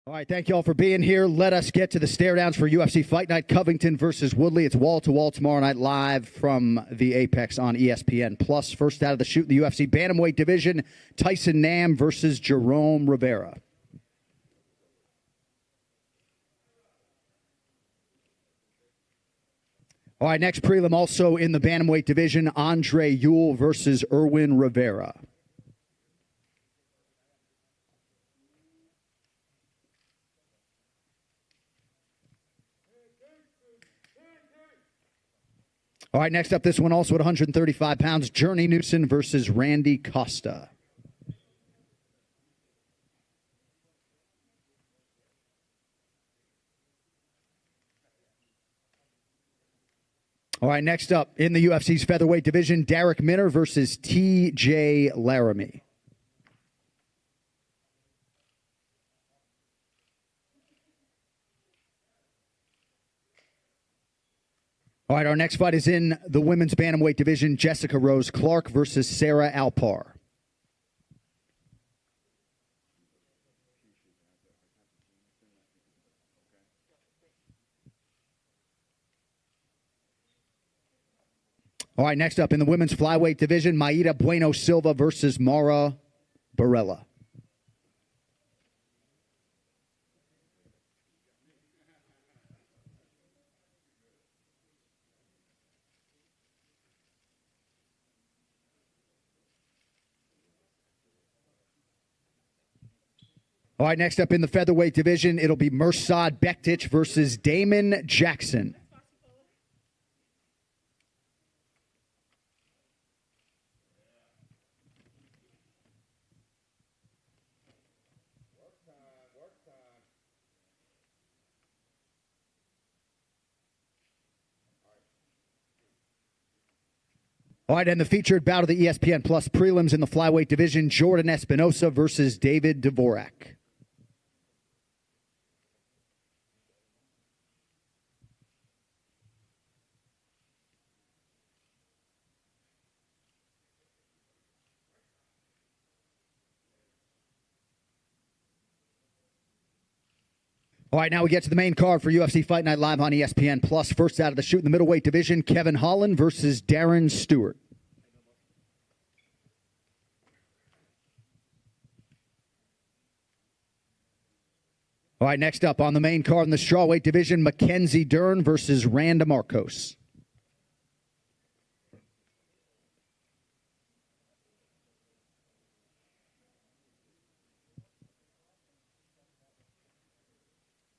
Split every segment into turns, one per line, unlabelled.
All right, thank you all for being here. Let us get to the stare downs for UFC Fight Night Covington versus Woodley. It's wall-to-wall tomorrow night live from the Apex on ESPN+. First out of the chute in the UFC Bantamweight division, Tyson Nam versus Jerome Rivera. All right, next prelim also in the Bantamweight division, Andre Ewell versus Irwin Rivera. All right, next up, this one also at 135 pounds, Journey Newson versus Randy Costa. All right, next up in the UFC's featherweight division, Darrick Minner versus T.J. Laramie. All right, our next fight is in the women's bantamweight division, Jessica Rose Clark versus Sarah Alpar. All right, next up in the women's flyweight division, Maida Bueno Silva versus Mara Barella. All right, next up in the featherweight division, it'll be Mirsad Bektic versus Damon Jackson. All right, and the featured bout of the ESPN Plus prelims in the flyweight division, Jordan Espinosa versus David Dvorak. All right, now we get to the main card for UFC Fight Night Live on ESPN Plus. First out of the chute in the middleweight division, Kevin Holland versus Darren Stewart. All right, next up on the main card in the strawweight division, Mackenzie Dern versus Randa Marcos.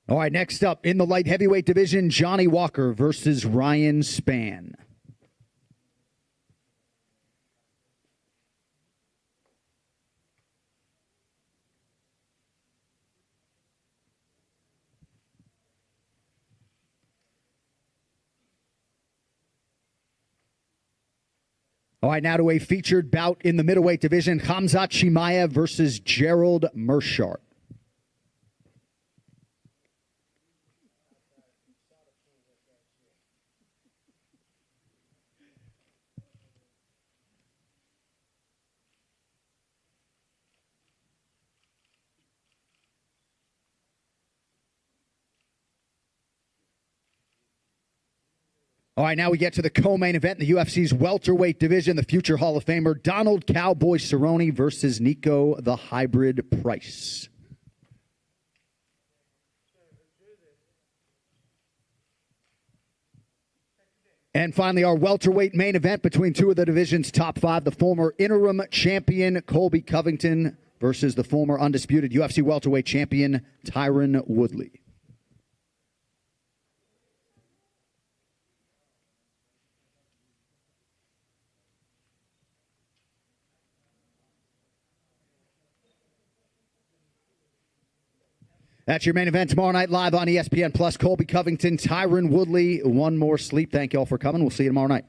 All right, next up in the light heavyweight division, Johnny Walker versus Ryan Spann. All right, now to a featured bout in the middleweight division, Khamzat Chimaev versus Gerald Meerschaert. All right, now we get to the co-main event in the UFC's welterweight division, the future Hall of Famer Donald Cowboy Cerrone versus Nico the Hybrid Price. And finally, our welterweight main event between two of the division's top five, the former interim champion Colby Covington versus the former undisputed UFC welterweight champion Tyron Woodley. That's your main event tomorrow night live on ESPN Plus. Colby Covington, Tyron Woodley, one more sleep. Thank you all for coming. We'll see you tomorrow night.